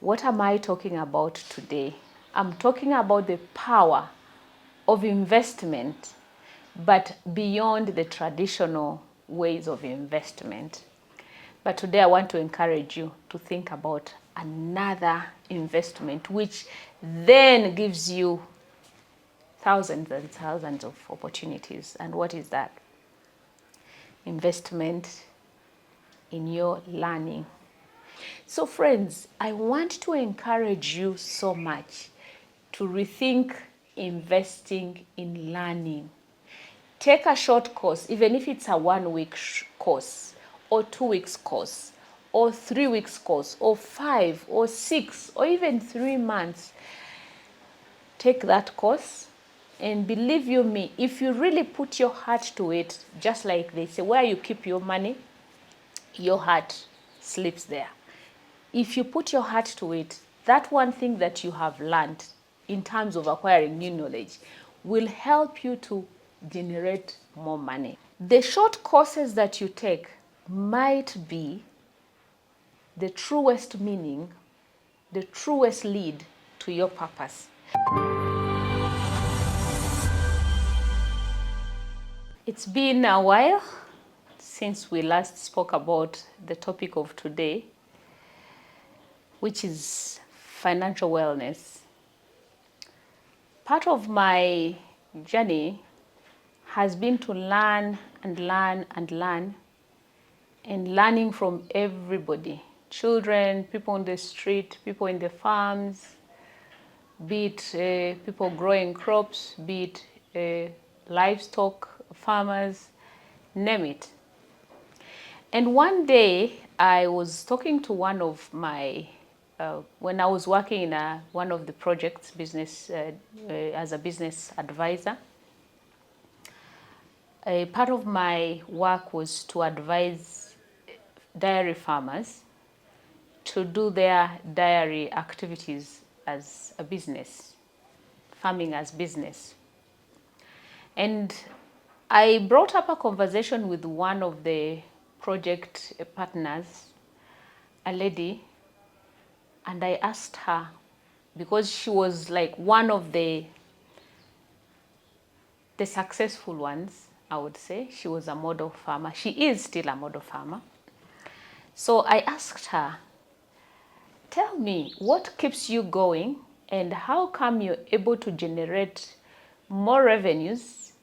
What am I talking about today? I'm talking about the power of investment, but beyond the traditional ways of investment. But today I want to encourage you to think about another investment, which then gives you thousands and thousands of opportunities. And what is that? Investment in your learning. So friends, I want to encourage you so much to rethink investing in learning. Take a short course, even if it's a 1 week course, or 2 weeks course, or 3 weeks course, or 5, or 6, or even 3 months. Take that course, and believe you me, if you really put your heart to it, just like they say, where you keep your money, your heart sleeps there. If you put your heart to it, that one thing that you have learned in terms of acquiring new knowledge will help you to generate more money. The short courses that you take might be the truest meaning, the truest lead to your purpose. It's been a while since we last spoke about the topic of today, which is financial wellness. Part of my journey has been to learn and learn and learn, and learning from everybody. Children, people on the street, people in the farms, be it people growing crops, be it livestock farmers, name it. And one day I was talking to one of my, when I was working in one of the projects, business as a business advisor. Part of my work was to advise dairy farmers to do their dairy activities as a business, farming as business. And I brought up a conversation with one of the project partners, a lady, and I asked her, because she was like one of the successful ones, I would say. She was a model farmer. She is still a model farmer. So I asked her, tell me, what keeps you going and how come you're able to generate more revenues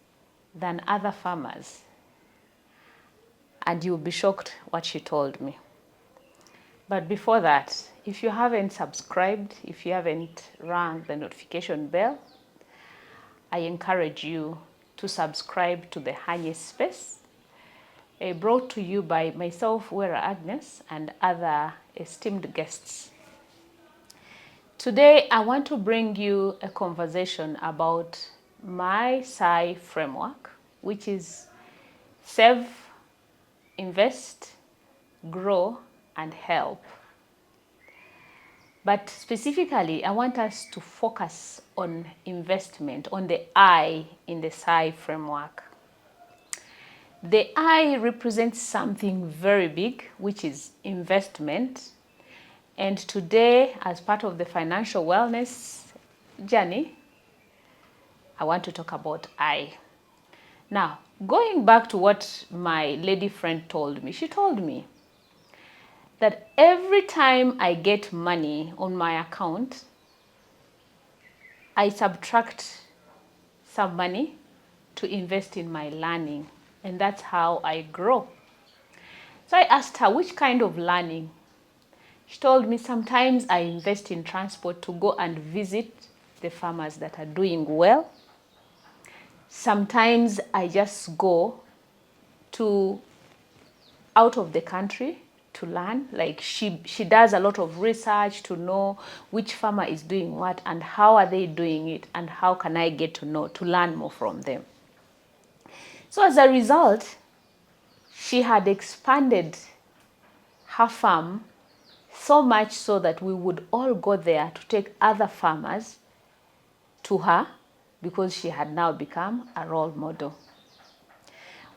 than other farmers? And you'll be shocked what she told me. But before that, if you haven't subscribed, if you haven't rung the notification bell, I encourage you to subscribe to the Agnes Space, brought to you by myself, Uwera Agnes, and other esteemed guests. Today, I want to bring you a conversation about my SAI framework, which is save, invest, grow, and help. But specifically, I want us to focus on investment, on the I in the SAI framework. The I represents something very big, which is investment. And today, as part of the financial wellness journey, I want to talk about I. Now, going back to what my lady friend told me, she told me that every time I get money on my account, I subtract some money to invest in my learning, and that's how I grow. So I asked her, which kind of learning? She told me, sometimes I invest in transport to go and visit the farmers that are doing well. Sometimes I just go to out of the country to learn. Like she does a lot of research to know which farmer is doing what and how are they doing it and how can I get to learn more from them. So as a result, she had expanded her farm so much so that we would all go there to take other farmers to her because she had now become a role model.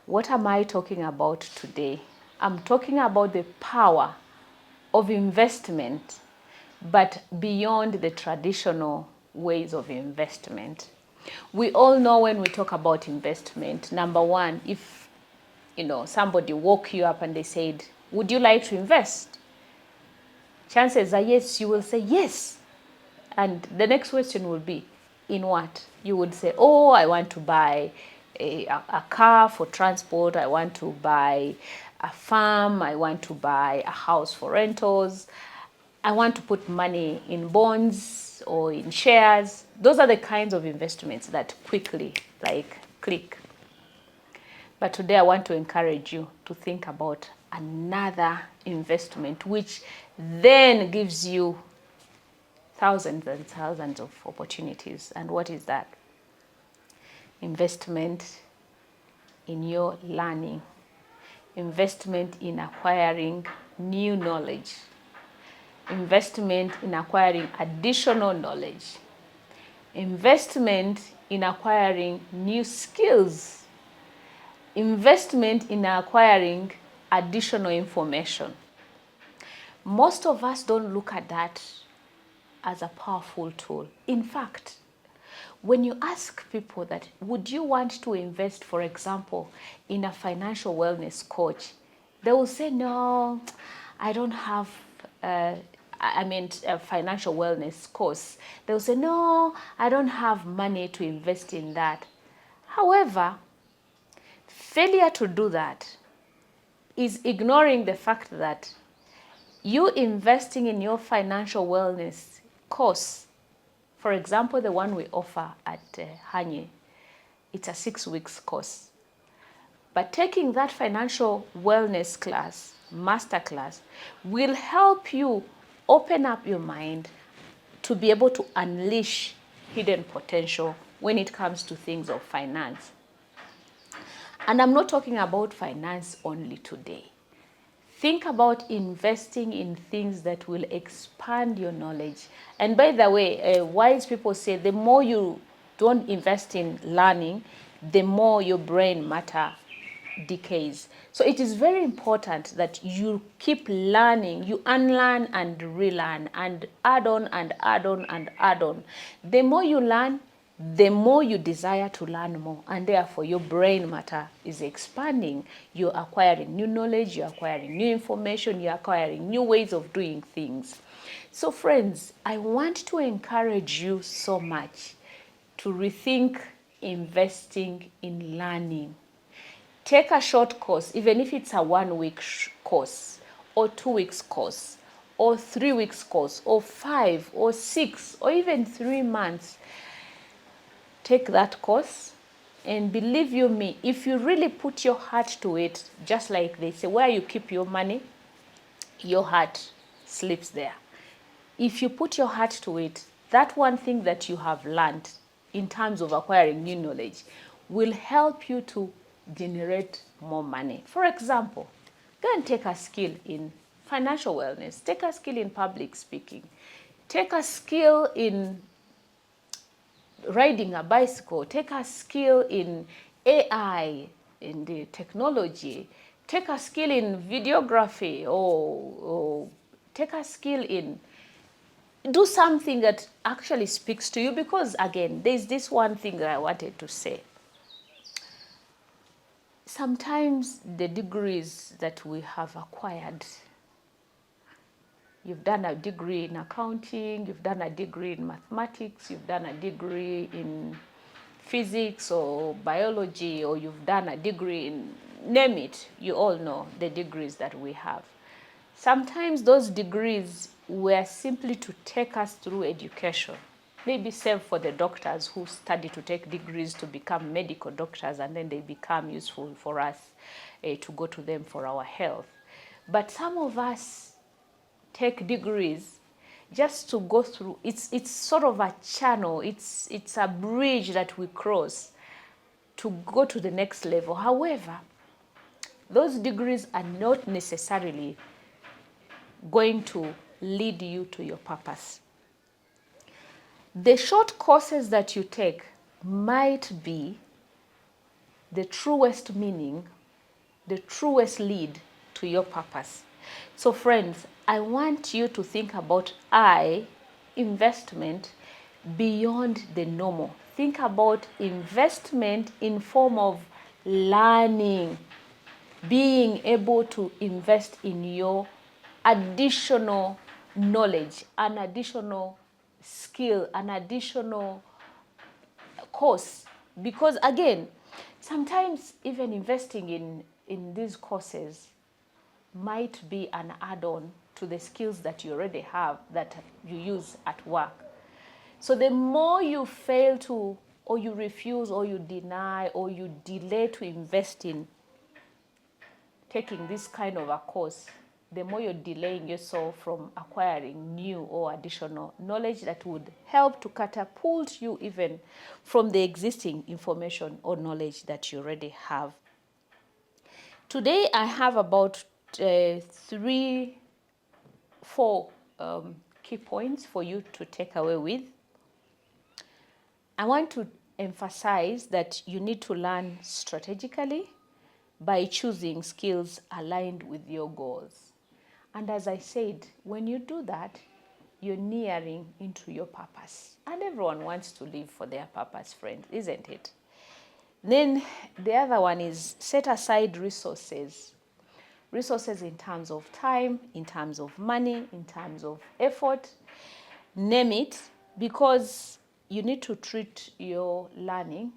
What am I talking about today? I'm talking about the power of investment, but beyond the traditional ways of investment. We all know when we talk about investment, number one, if somebody woke you up and they said, would you like to invest? Chances are yes, you will say yes. And the next question will be, in what? You would say, oh, I want to buy a car for transport. I want to buy a farm. I want to buy a house for rentals. I want to put money in bonds or in shares. Those are the kinds of investments that quickly, click. But today I want to encourage you to think about another investment which then gives you thousands and thousands of opportunities. And what is that? Investment in your learning, investment in acquiring new knowledge, investment in acquiring additional knowledge, investment in acquiring new skills, investment in acquiring additional information. Most of us don't look at that as a powerful tool. In fact, when you ask people that, would you want to invest, for example, in a financial wellness coach, they will say, no, I don't have a financial wellness course. They'll say, no, I don't have money to invest in that. However, failure to do that is ignoring the fact that you investing in your financial wellness course, for example, the one we offer at Hanye, it's a 6 weeks course. But taking that financial wellness class, master class, will help you open up your mind to be able to unleash hidden potential when it comes to things of finance. And I'm not talking about finance only today. Think about investing in things that will expand your knowledge. And by the way, wise people say the more you don't invest in learning, the more your brain matter decays. So it is very important that you keep learning, you unlearn and relearn and add on and add on and add on. The more you learn, the more you desire to learn more, and therefore your brain matter is expanding. You're acquiring new knowledge, you're acquiring new information, you're acquiring new ways of doing things. So friends, I want to encourage you so much to rethink investing in learning. Take a short course, even if it's a 1 week course, or 2 weeks course, or 3 weeks course, or 5, or 6, or even 3 months. Take that course, and believe you me, if you really put your heart to it, just like they say, where you keep your money, your heart sleeps there. If you put your heart to it, that one thing that you have learned in terms of acquiring new knowledge will help you to generate more money. For example, go and take a skill in financial wellness, take a skill in public speaking, take a skill in riding a bicycle, take a skill in AI, in the technology, take a skill in videography, or take a skill in, do something that actually speaks to you. Because again, there's this one thing that I wanted to say. Sometimes the degrees that we have acquired, you've done a degree in accounting, you've done a degree in mathematics, you've done a degree in physics or biology, or you've done a degree in, name it, you all know the degrees that we have. Sometimes those degrees were simply to take us through education. Maybe save for the doctors who study to take degrees to become medical doctors, and then they become useful for us to go to them for our health. But some of us take degrees just to go through. It's sort of a channel. It's a bridge that we cross to go to the next level. However, those degrees are not necessarily going to lead you to your purpose. The short courses that you take might be the truest meaning, the truest lead to your purpose. So friends, I want you to think about investment beyond the normal. Think about investment in form of learning, being able to invest in your additional knowledge, an additional skill, an additional course. Because again, sometimes even investing in these courses might be an add-on to the skills that you already have that you use at work. So the more you fail to, or you refuse, or you deny, or you delay to invest in taking this kind of a course, the more you're delaying yourself from acquiring new or additional knowledge that would help to catapult you even from the existing information or knowledge that you already have. Today I have about 4 key points for you to take away with. I want to emphasize that you need to learn strategically by choosing skills aligned with your goals. And as I said, when you do that, you're nearing into your purpose. And everyone wants to live for their purpose, friend, isn't it? Then the other one is set aside resources. Resources in terms of time, in terms of money, in terms of effort, name it, because you need to treat your learning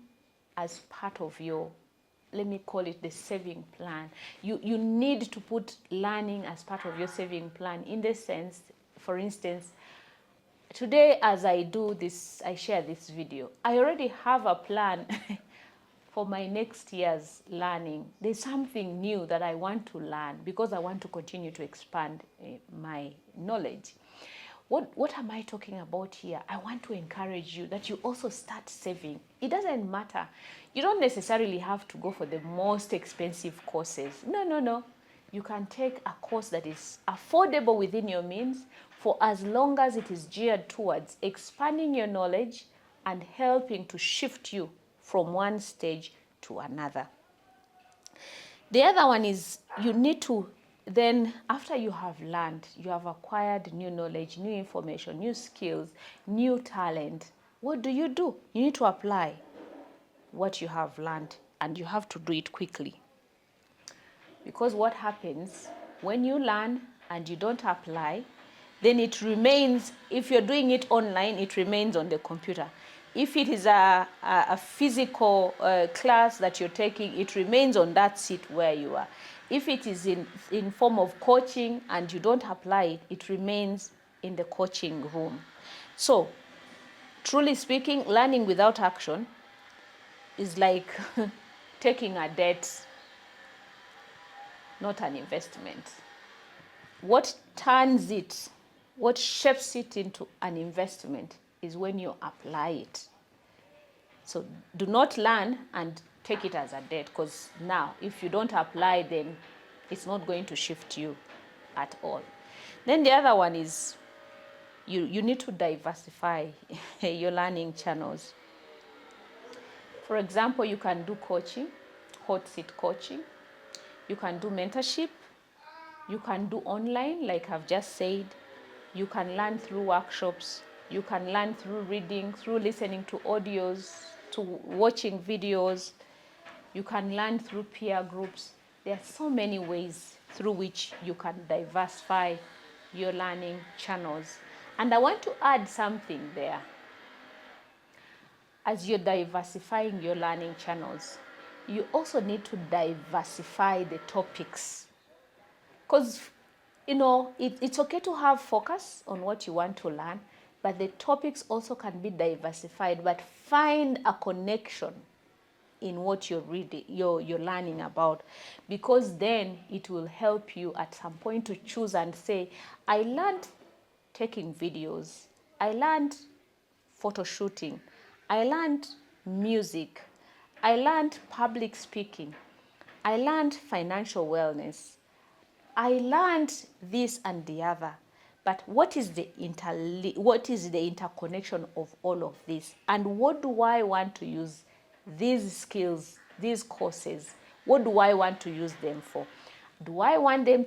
as part of your, let me call it the saving plan. You need to put learning as part of your saving plan in the sense, for instance, today as I do this, I share this video, I already have a plan for my next year's learning. There's something new that I want to learn because I want to continue to expand my knowledge. What am I talking about here? I want to encourage you that you also start saving. It doesn't matter. You don't necessarily have to go for the most expensive courses. No. You can take a course that is affordable within your means for as long as it is geared towards expanding your knowledge and helping to shift you from one stage to another. The other one is you need to then, after you have learned, you have acquired new knowledge, new information, new skills, new talent, what do? You need to apply what you have learned, and you have to do it quickly. Because what happens when you learn and you don't apply, then it remains, if you're doing it online, it remains on the computer. If it is a physical class that you're taking, it remains on that seat where you are. If it is in form of coaching and you don't apply it, it remains in the coaching room. So, truly speaking, learning without action is like taking a debt, not an investment. What turns it, what shapes it into an investment is when you apply it. So do not learn and take it as a debt, because now if you don't apply, then it's not going to shift you at all. Then the other one is you need to diversify your learning channels. For example, you can do coaching, hot seat coaching. You can do mentorship. You can do online, like I've just said. You can learn through workshops. You can learn through reading, through listening to audios, to watching videos. You can learn through peer groups. There are so many ways through which you can diversify your learning channels. And I want to add something there. As you're diversifying your learning channels, you also need to diversify the topics. Because, it's okay to have focus on what you want to learn, but the topics also can be diversified, but find a connection in what you're reading, you're learning about, because then it will help you at some point to choose and say, I learned taking videos, I learned photo shooting, I learned music, I learned public speaking, I learned financial wellness, I learned this and the other. But what is the interconnection of all of this? And what do I want to use these skills, these courses, what do I want to use them for? Do I want them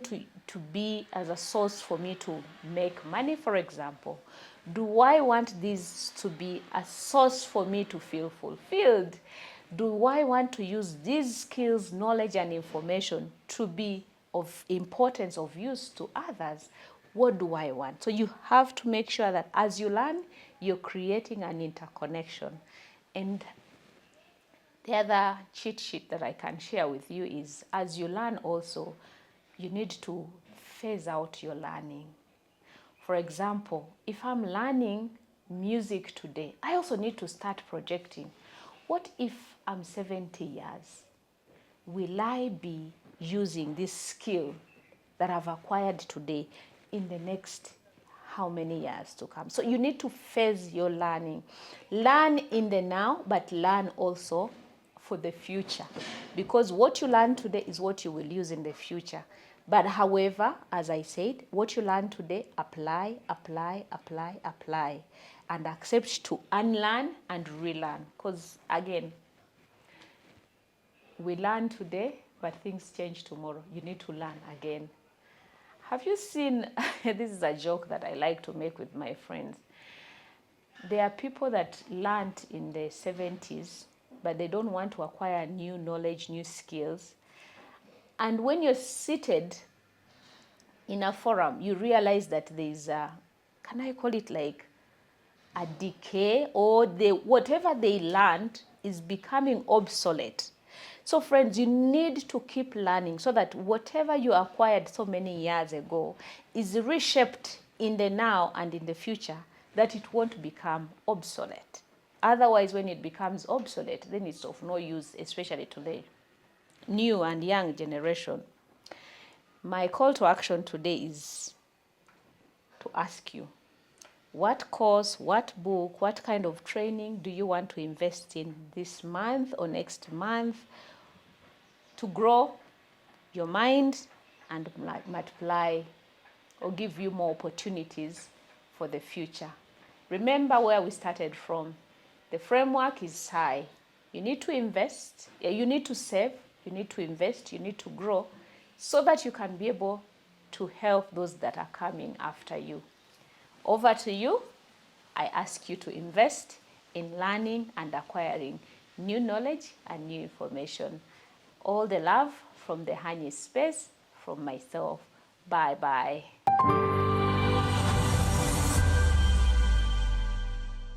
to be as a source for me to make money, for example? Do I want this to be a source for me to feel fulfilled? Do I want to use these skills, knowledge, and information to be of importance, of use to others? What do I want? So you have to make sure that as you learn, you're creating an interconnection. And the other cheat sheet that I can share with you is, as you learn also, you need to phase out your learning. For example, if I'm learning music today, I also need to start projecting. What if I'm 70 years? Will I be using this skill that I've acquired today in the next how many years to come? So you need to phase your learning. Learn in the now, but learn also for the future. Because what you learn today is what you will use in the future. But however, as I said, what you learn today, apply, apply, apply, apply. And accept to unlearn and relearn. Because again, we learn today, but things change tomorrow. You need to learn again. Have you seen, this is a joke that I like to make with my friends. There are people that learned in the 70s, but they don't want to acquire new knowledge, new skills. And when you're seated in a forum, you realize that there's a, can I call it like a decay, or whatever they learned is becoming obsolete. So friends, you need to keep learning so that whatever you acquired so many years ago is reshaped in the now and in the future, that it won't become obsolete. Otherwise, when it becomes obsolete, then it's of no use, especially to the new and young generation. My call to action today is to ask you, what course, what book, what kind of training do you want to invest in this month or next month to grow your mind and multiply or give you more opportunities for the future? Remember where we started from. The framework is high. You need to invest, you need to save, you need to invest, you need to grow so that you can be able to help those that are coming after you. Over to you. I ask you to invest in learning and acquiring new knowledge and new information. All the love from the Honey Space, from myself. Bye-bye.